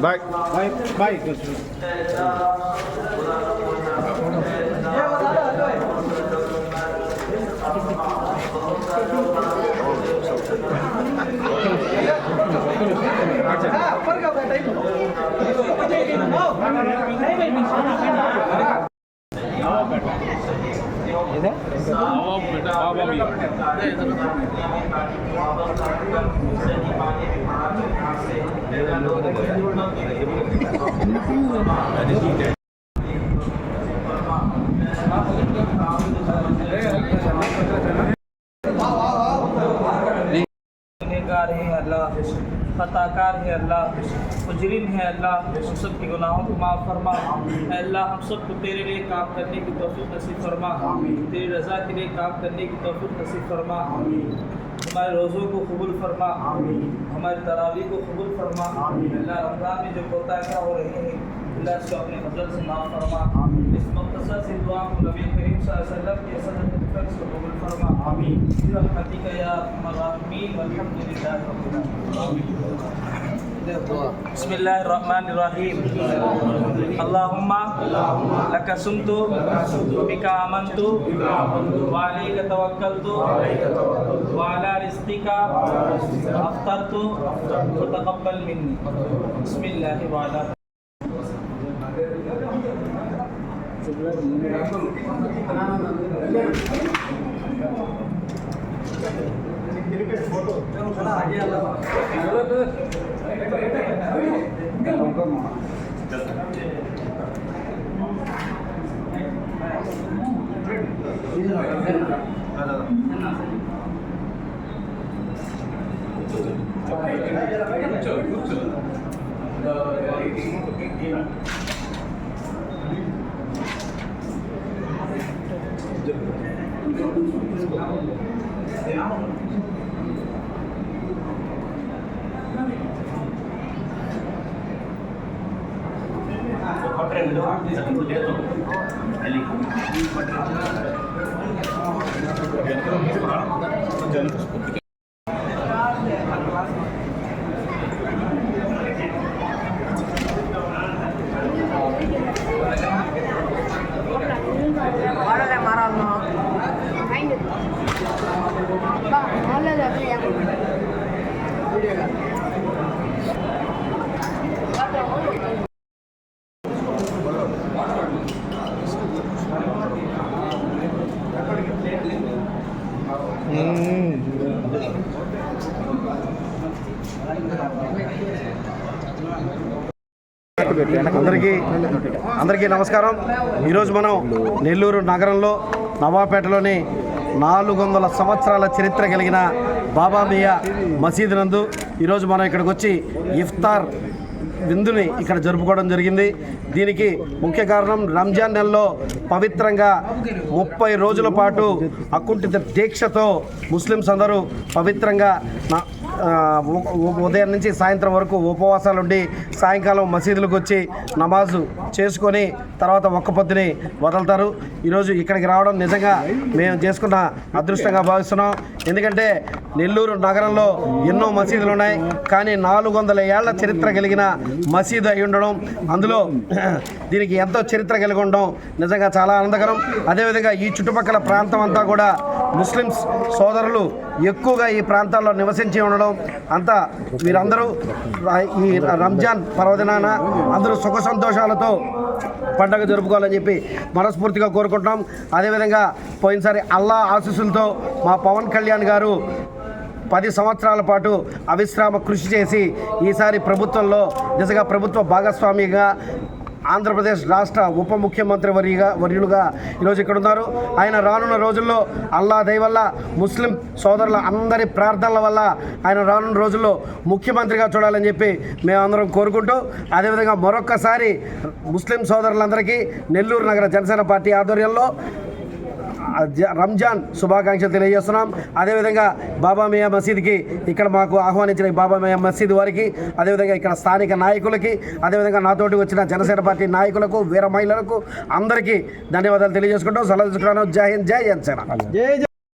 Bye bye bye खताकार है अल्लाह, मुजरिम है अल्लाह, हम सब के गुनाहों को माफ़ फरमा। अल्लाह हम सब को तेरे लिए काम करने की तौफीक नसीब फरमा, तेरी रज़ा के लिए काम करने की तौफीक नसीब फरमा। हमारे रोज़ों को कबूल फरमा, हमारे तरावी को कबूल फरमा। अल्लाह रमज़ान में जो कोताहियाँ हो रही हैं अल्लाह इसको अपने फजल से माफ़ फरमा। इस मुख्तसर से दुआ को नबी करीम सल्लल्लाहु अलैहि वसल्लम के सदक़े से कबूल फरमा। आमीन। रहमतिक या अरहमर राहिमीन वल्हम्दुलिल्लाहि रब्बिल आलमीन। बिस्मिल्लाहिर्रहमानिर्रहीम। अल्लाहुम्मा लका सुमतु बिका आमन्तु व अलैका तवक्कलतु व अला रिज़्क़िका अफ़्तरतु फ़तक़ब्बल मिन्नी। बिस्मिल्लाहि व अला అందరికీ నమస్కారం. ఈరోజు మనం నెల్లూరు నగరంలో నవాపేటలోని 400 సంవత్సరాల చరిత్ర కలిగిన బాబా మియా మసీదు నందు ఈరోజు మనం ఇక్కడికి వచ్చి ఇఫ్తార్ విందుని ఇక్కడ జరుపుకోవడం జరిగింది. దీనికి ముఖ్య కారణం రంజాన్ నెలలో పవిత్రంగా 30 రోజుల పాటు అకుంఠిత దీక్షతో ముస్లిమ్స్ అందరూ పవిత్రంగా ఉదయం నుంచి సాయంత్రం వరకు ఉపవాసాలు ఉండి సాయంకాలం మసీదులకు వచ్చి నమాజు చేసుకొని తర్వాత ఒక్క పొద్దుని వదులుతారు. ఈరోజు ఇక్కడికి రావడం నిజంగా మేము చేసుకున్న అదృష్టంగా భావిస్తున్నాం. ఎందుకంటే నెల్లూరు నగరంలో ఎన్నో మసీదులు ఉన్నాయి, కానీ 400 ఏళ్ల చరిత్ర కలిగిన మసీదు అయి ఉండడం, అందులో దీనికి ఎంతో చరిత్ర కలిగి ఉండడం నిజంగా చాలా ఆనందకరం. అదేవిధంగా ఈ చుట్టుపక్కల ప్రాంతం అంతా కూడా ముస్లిమ్స్ సోదరులు ఎక్కువగా ఈ ప్రాంతాల్లో నివసించి ఉండడం, అంతా వీరందరూ ఈ రంజాన్ పర్వదినాన అందరూ సుఖ సంతోషాలతో పండగ జరుపుకోవాలని చెప్పి మనస్ఫూర్తిగా కోరుకుంటున్నాం. అదేవిధంగా పోయినసారి అల్లా ఆశీస్సులతో మా పవన్ కళ్యాణ్ గారు 10 సంవత్సరాల పాటు అవిశ్రామ కృషి చేసి ఈసారి ప్రభుత్వంలో నిజంగా ప్రభుత్వ భాగస్వామిగా ఆంధ్రప్రదేశ్ రాష్ట్ర ఉప ముఖ్యమంత్రి వర్యులుగా ఈరోజు ఇక్కడ ఉన్నారు. ఆయన రానున్న రోజుల్లో అల్లా దయ వల్ల ముస్లిం సోదరుల అందరి ప్రార్థనల వల్ల ఆయన రానున్న రోజుల్లో ముఖ్యమంత్రిగా చూడాలని చెప్పి మేమందరం కోరుకుంటూ, అదేవిధంగా మరొక్కసారి ముస్లిం సోదరులందరికీ నెల్లూరు నగర జనసేన పార్టీ ఆధ్వర్యంలో రంజాన్ శుభాకాంక్షలు తెలియజేస్తున్నాం. అదేవిధంగా బాబా మియా మసీద్కి ఇక్కడ మాకు ఆహ్వానించిన బాబా మియా మసీద్ వారికి, అదేవిధంగా ఇక్కడ స్థానిక నాయకులకి, అదేవిధంగా నాతోటి వచ్చిన జనసేన పార్టీ నాయకులకు, వీర మహిళలకు అందరికీ ధన్యవాదాలు తెలియజేసుకుంటూ సెలవు తీసుకున్నాను. జై హింద్, జై జనసేన.